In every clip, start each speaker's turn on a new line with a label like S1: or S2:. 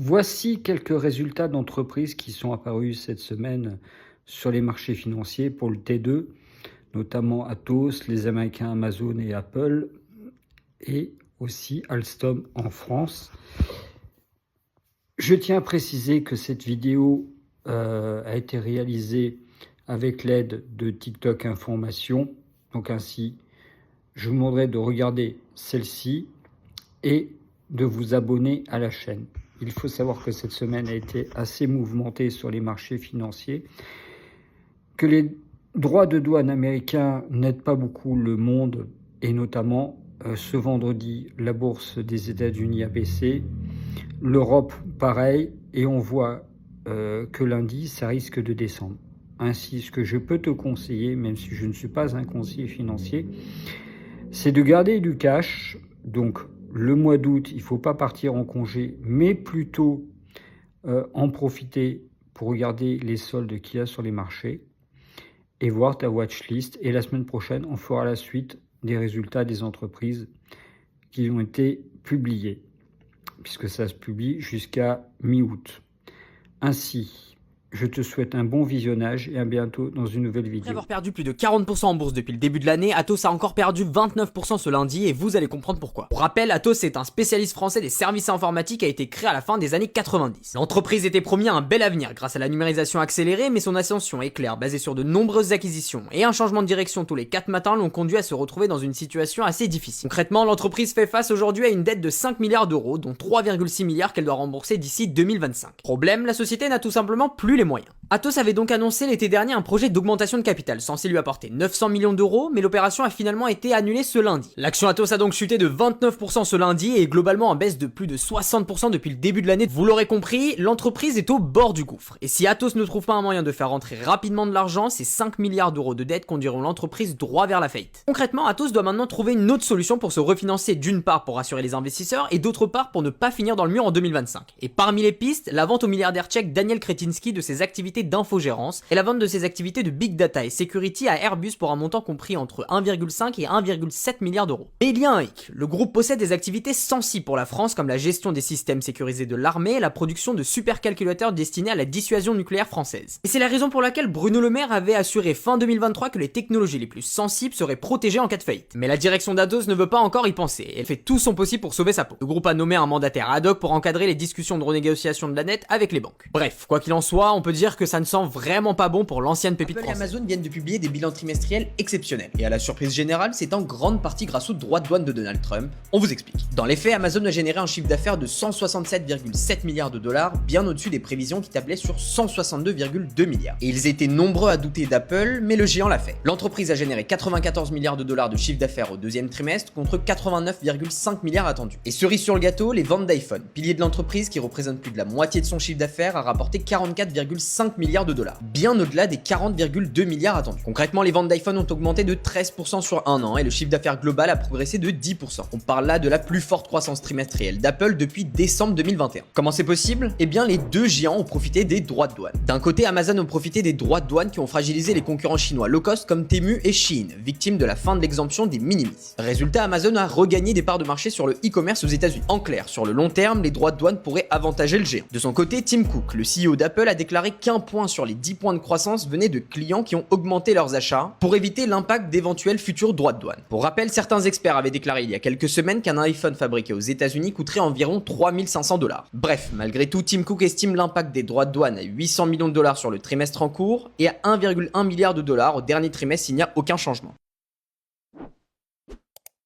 S1: Voici quelques résultats d'entreprises qui sont apparus cette semaine sur les marchés financiers pour le T2, notamment Atos, les Américains Amazon et Apple, et aussi Alstom en France. Je tiens à préciser que cette vidéo a été réalisée avec l'aide de TikTok Information. Donc ainsi, je vous demanderai de regarder celle-ci et de vous abonner à la chaîne. Il faut savoir que cette semaine a été assez mouvementée sur les marchés financiers, que les droits de douane américains n'aident pas beaucoup le monde, et notamment ce vendredi, la bourse des États-Unis a baissé, l'Europe pareil, et on voit que lundi, ça risque de descendre. Ainsi, ce que je peux te conseiller, même si je ne suis pas un conseiller financier, c'est de garder du cash. Donc, le mois d'août, il ne faut pas partir en congé, mais plutôt en profiter pour regarder les soldes qu'il y a sur les marchés et voir ta watchlist. Et la semaine prochaine, on fera la suite des résultats des entreprises qui ont été publiés, puisque ça se publie jusqu'à mi-août. Ainsi, je te souhaite un bon visionnage et à bientôt dans une nouvelle vidéo.
S2: Après avoir perdu plus de 40% en bourse depuis le début de l'année, Atos a encore perdu 29% ce lundi et vous allez comprendre pourquoi. Pour rappel, Atos est un spécialiste français des services informatiques qui a été créé à la fin des années 90. L'entreprise était promise à un bel avenir grâce à la numérisation accélérée, mais son ascension éclair basée sur de nombreuses acquisitions et un changement de direction tous les 4 matins l'ont conduit à se retrouver dans une situation assez difficile. Concrètement, l'entreprise fait face aujourd'hui à une dette de 5 milliards d'euros, dont 3,6 milliards qu'elle doit rembourser d'ici 2025. Problème, la société n'a tout simplement plus les moyens. Atos avait donc annoncé l'été dernier un projet d'augmentation de capital censé lui apporter 900 millions d'euros, mais l'opération a finalement été annulée ce lundi. L'action Atos a donc chuté de 29% ce lundi et est globalement en baisse de plus de 60% depuis le début de l'année. Vous l'aurez compris, l'entreprise est au bord du gouffre. Et si Atos ne trouve pas un moyen de faire rentrer rapidement de l'argent, ces 5 milliards d'euros de dettes conduiront l'entreprise droit vers la faillite. Concrètement, Atos doit maintenant trouver une autre solution pour se refinancer, d'une part pour rassurer les investisseurs et d'autre part pour ne pas finir dans le mur en 2025. Et parmi les pistes, la vente au milliardaire tchèque Daniel Kretinsky de ses activités d'infogérance et la vente de ses activités de big data et security à Airbus pour un montant compris entre 1,5 et 1,7 milliard d'euros. Mais il y a un hic, le groupe possède des activités sensibles pour la France comme la gestion des systèmes sécurisés de l'armée et la production de supercalculateurs destinés à la dissuasion nucléaire française. Et c'est la raison pour laquelle Bruno Le Maire avait assuré fin 2023 que les technologies les plus sensibles seraient protégées en cas de faillite. Mais la direction d'Atos ne veut pas encore y penser et elle fait tout son possible pour sauver sa peau. Le groupe a nommé un mandataire ad hoc pour encadrer les discussions de renégociation de la dette avec les banques. Bref, quoi qu'il en soit, on peut dire que ça ne sent vraiment pas bon pour l'ancienne pépite
S3: Apple et
S2: française.
S3: Amazon viennent de publier des bilans trimestriels exceptionnels. Et à la surprise générale, c'est en grande partie grâce aux droits de douane de Donald Trump. On vous explique. Dans les faits, Amazon a généré un chiffre d'affaires de 167,7 milliards de dollars, bien au-dessus des prévisions qui tablaient sur 162,2 milliards. Et ils étaient nombreux à douter d'Apple, mais le géant l'a fait. L'entreprise a généré 94 milliards de dollars de chiffre d'affaires au deuxième trimestre contre 89,5 milliards attendus. Et cerise sur le gâteau, les ventes d'iPhone, pilier de l'entreprise qui représente plus de la moitié de son chiffre d'affaires, a rapporté 44,5 milliards de dollars, bien au-delà des 40,2 milliards attendus. Concrètement, les ventes d'iPhone ont augmenté de 13% sur un an et le chiffre d'affaires global a progressé de 10%. On parle là de la plus forte croissance trimestrielle d'Apple depuis décembre 2021. Comment c'est possible? Eh bien, les deux géants ont profité des droits de douane. D'un côté, Amazon a profité des droits de douane qui ont fragilisé les concurrents chinois low cost comme Temu et Shein, victimes de la fin de l'exemption des minimis. Résultat, Amazon a regagné des parts de marché sur le e-commerce aux États-Unis. En clair, sur le long terme, les droits de douane pourraient avantager le géant. De son côté, Tim Cook, le CEO d'Apple, a déclaré qu'un point sur les 10 points de croissance venait de clients qui ont augmenté leurs achats pour éviter l'impact d'éventuels futurs droits de douane. Pour rappel, certains experts avaient déclaré il y a quelques semaines qu'un iPhone fabriqué aux États-Unis coûterait environ 3500 $. Bref, malgré tout, Tim Cook estime l'impact des droits de douane à 800 millions de dollars sur le trimestre en cours et à 1,1 milliard de dollars au dernier trimestre s'il n'y a aucun changement.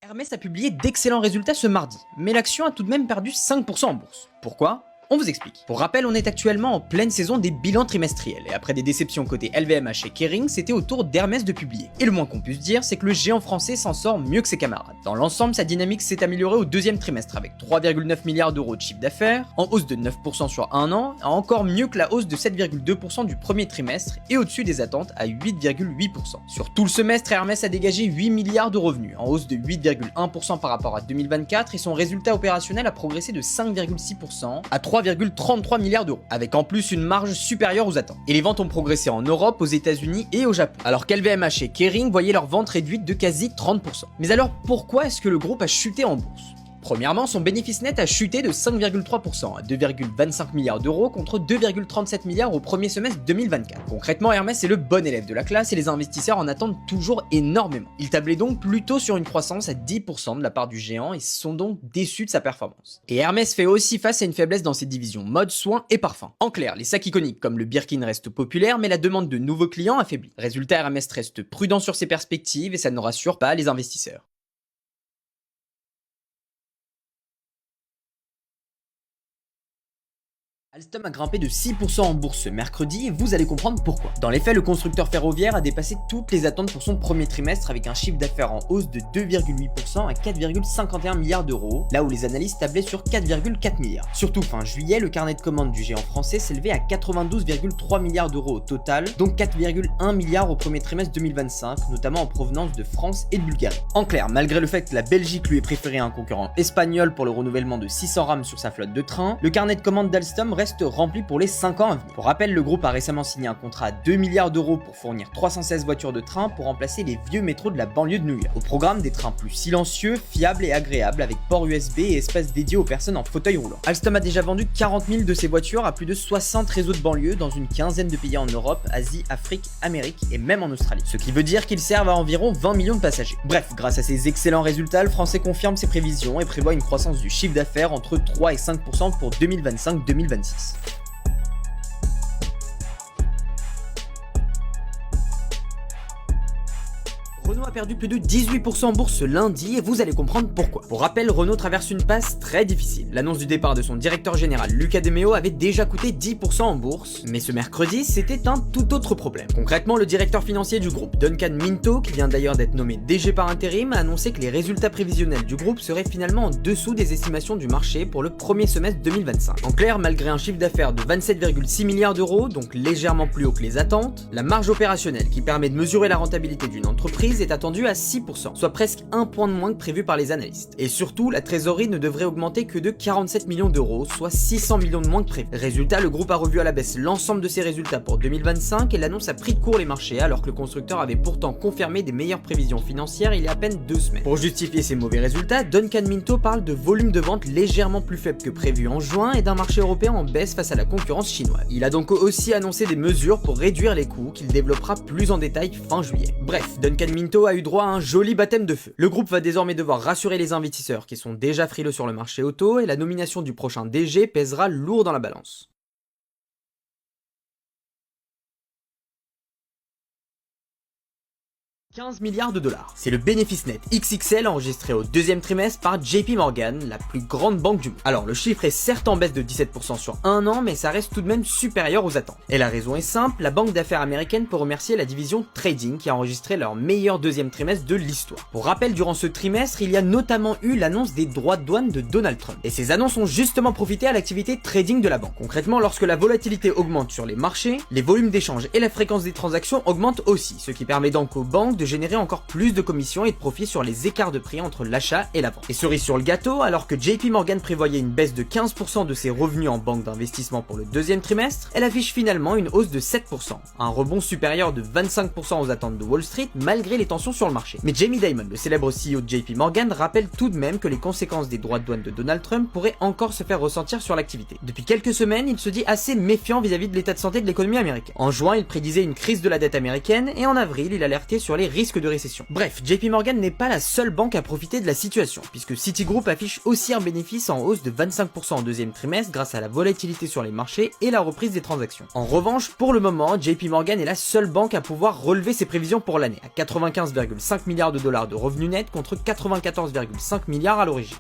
S3: Hermès a publié d'excellents résultats ce mardi, mais l'action a tout de même perdu 5% en bourse. Pourquoi ? On vous explique. Pour rappel, on est actuellement en pleine saison des bilans trimestriels, et après des déceptions côté LVMH et Kering, c'était au tour d'Hermès de publier. Et le moins qu'on puisse dire, c'est que le géant français s'en sort mieux que ses camarades. Dans l'ensemble, sa dynamique s'est améliorée au deuxième trimestre, avec 3,9 milliards d'euros de chiffre d'affaires, en hausse de 9% sur un an, encore mieux que la hausse de 7,2% du premier trimestre, et au-dessus des attentes à 8,8%. Sur tout le semestre, Hermès a dégagé 8 milliards de revenus, en hausse de 8,1% par rapport à 2024, et son résultat opérationnel a progressé de 5,6% à 3,33 milliards d'euros, avec en plus une marge supérieure aux attentes. Et les ventes ont progressé en Europe, aux États-Unis et au Japon, alors qu'LVMH et Kering voyaient leurs ventes réduites de quasi 30%. Mais alors pourquoi est-ce que le groupe a chuté en bourse ? Premièrement, son bénéfice net a chuté de 5,3% à 2,25 milliards d'euros contre 2,37 milliards au premier semestre 2024. Concrètement, Hermès est le bon élève de la classe et les investisseurs en attendent toujours énormément. Ils tablaient donc plutôt sur une croissance à 10% de la part du géant et sont donc déçus de sa performance. Et Hermès fait aussi face à une faiblesse dans ses divisions mode, soins et parfums. En clair, les sacs iconiques comme le Birkin restent populaires, mais la demande de nouveaux clients affaiblit. Résultat, Hermès reste prudent sur ses perspectives et ça ne rassure pas les investisseurs. Alstom a grimpé de 6% en bourse ce mercredi et vous allez comprendre pourquoi. Dans les faits, le constructeur ferroviaire a dépassé toutes les attentes pour son premier trimestre avec un chiffre d'affaires en hausse de 2,8% à 4,51 milliards d'euros, là où les analystes tablaient sur 4,4 milliards. Surtout fin juillet, le carnet de commandes du géant français s'élevait à 92,3 milliards d'euros au total, dont 4,1 milliards au premier trimestre 2025, notamment en provenance de France et de Bulgarie. En clair, malgré le fait que la Belgique lui ait préféré un concurrent espagnol pour le renouvellement de 600 rames sur sa flotte de trains, le carnet de commandes d'Alstom reste rempli pour les 5 ans à venir. Pour rappel, le groupe a récemment signé un contrat à 2 milliards d'euros pour fournir 316 voitures de train pour remplacer les vieux métros de la banlieue de New York. Au programme, des trains plus silencieux, fiables et agréables avec port USB et espace dédié aux personnes en fauteuil roulant. Alstom a déjà vendu 40 000 de ses voitures à plus de 60 réseaux de banlieue dans une quinzaine de pays en Europe, Asie, Afrique, Amérique et même en Australie. Ce qui veut dire qu'ils servent à environ 20 millions de passagers. Bref, grâce à ces excellents résultats, le français confirme ses prévisions et prévoit une croissance du chiffre d'affaires entre 3 et 5% pour 2025-2026. Renault a perdu plus de 18% en bourse ce lundi et vous allez comprendre pourquoi. Pour rappel, Renault traverse une passe très difficile. L'annonce du départ de son directeur général Luca De Meo avait déjà coûté 10% en bourse, mais ce mercredi, c'était un tout autre problème. Concrètement, le directeur financier du groupe, Duncan Minto, qui vient d'ailleurs d'être nommé DG par intérim, a annoncé que les résultats prévisionnels du groupe seraient finalement en dessous des estimations du marché pour le premier semestre 2025. En clair, malgré un chiffre d'affaires de 27,6 milliards d'euros, donc légèrement plus haut que les attentes, la marge opérationnelle qui permet de mesurer la rentabilité d'une entreprise est attendue à 6%, soit presque un point de moins que prévu par les analystes. Et surtout, la trésorerie ne devrait augmenter que de 47 millions d'euros, soit 600 millions de moins que prévu. Résultat, le groupe a revu à la baisse l'ensemble de ses résultats pour 2025 et l'annonce a pris de court les marchés alors que le constructeur avait pourtant confirmé des meilleures prévisions financières il y a à peine 2 semaines. Pour justifier ces mauvais résultats, Duncan Minto parle de volume de vente légèrement plus faible que prévu en juin et d'un marché européen en baisse face à la concurrence chinoise. Il a donc aussi annoncé des mesures pour réduire les coûts qu'il développera plus en détail fin juillet. Bref, Duncan Minto a eu droit à un joli baptême de feu. Le groupe va désormais devoir rassurer les investisseurs qui sont déjà frileux sur le marché auto et la nomination du prochain DG pèsera lourd dans la balance. 15 milliards de dollars. C'est le bénéfice net XXL enregistré au deuxième trimestre par JP Morgan, la plus grande banque du monde. Alors le chiffre est certes en baisse de 17% sur un an, mais ça reste tout de même supérieur aux attentes. Et la raison est simple, la banque d'affaires américaine peut remercier la division Trading qui a enregistré leur meilleur deuxième trimestre de l'histoire. Pour rappel, durant ce trimestre, il y a notamment eu l'annonce des droits de douane de Donald Trump. Et ces annonces ont justement profité à l'activité trading de la banque. Concrètement, lorsque la volatilité augmente sur les marchés, les volumes d'échange et la fréquence des transactions augmentent aussi, ce qui permet donc aux banques de générer encore plus de commissions et de profits sur les écarts de prix entre l'achat et la vente. Et cerise sur le gâteau, alors que JP Morgan prévoyait une baisse de 15% de ses revenus en banque d'investissement pour le deuxième trimestre, elle affiche finalement une hausse de 7%, un rebond supérieur de 25% aux attentes de Wall Street malgré les tensions sur le marché. Mais Jamie Dimon, le célèbre CEO de JP Morgan, rappelle tout de même que les conséquences des droits de douane de Donald Trump pourraient encore se faire ressentir sur l'activité. Depuis quelques semaines, il se dit assez méfiant vis-à-vis de l'état de santé de l'économie américaine. En juin, il prédisait une crise de la dette américaine et en avril, il alertait sur les risques de récession. Bref, JP Morgan n'est pas la seule banque à profiter de la situation, puisque Citigroup affiche aussi un bénéfice en hausse de 25% en deuxième trimestre grâce à la volatilité sur les marchés et la reprise des transactions. En revanche, pour le moment, JP Morgan est la seule banque à pouvoir relever ses prévisions pour l'année, à 95,5 milliards de dollars de revenus nets contre 94,5 milliards à l'origine.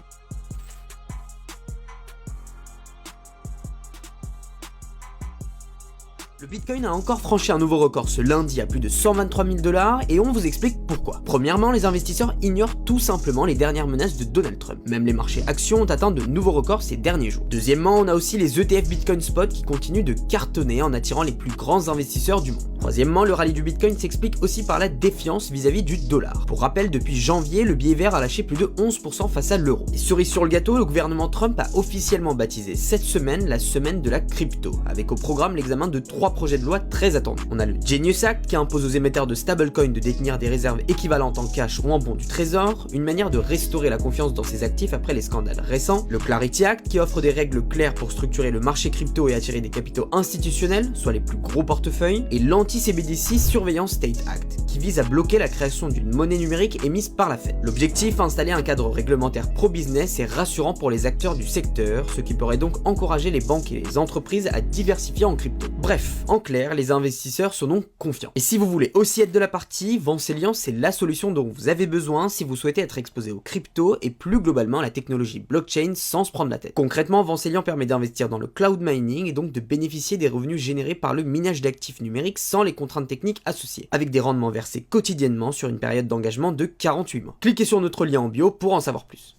S3: Le Bitcoin a encore franchi un nouveau record ce lundi à plus de 123 000 $ et on vous explique pourquoi. Premièrement, les investisseurs ignorent tout simplement les dernières menaces de Donald Trump. Même les marchés actions ont atteint de nouveaux records ces derniers jours. Deuxièmement, on a aussi les ETF Bitcoin Spot qui continuent de cartonner en attirant les plus grands investisseurs du monde.
S2: Troisièmement, le rallye du Bitcoin s'explique aussi par la défiance vis-à-vis du dollar. Pour rappel, depuis janvier, le billet vert a lâché plus de 11% face à l'euro. Et cerise sur le gâteau, le gouvernement Trump a officiellement baptisé cette semaine la semaine de la crypto, avec au programme l'examen de 3 projets de loi très attendus. On a le Genius Act qui impose aux émetteurs de stablecoins de détenir des réserves équivalentes en cash ou en bons du trésor, une manière de restaurer la confiance dans ces actifs après les scandales récents. Le Clarity Act qui offre des règles claires pour structurer le marché crypto et attirer des capitaux institutionnels, soit les plus gros portefeuilles. Et l'anti-CBDC Surveillance State Act qui vise à bloquer la création d'une monnaie numérique émise par la Fed. L'objectif, installer un cadre réglementaire pro-business et rassurant pour les acteurs du secteur, ce qui pourrait donc encourager les banques et les entreprises à diversifier en crypto. Bref, en clair, les investisseurs sont donc confiants. Et si vous voulez aussi être de la partie, Vancelian c'est la solution dont vous avez besoin si vous souhaitez être exposé aux crypto et plus globalement à la technologie blockchain sans se prendre la tête. Concrètement, Vancelian permet d'investir dans le cloud mining et donc de bénéficier des revenus générés par le minage d'actifs numériques sans les contraintes techniques associées, avec des rendements versés quotidiennement sur une période d'engagement de 48 mois. Cliquez sur notre lien en bio pour en savoir plus.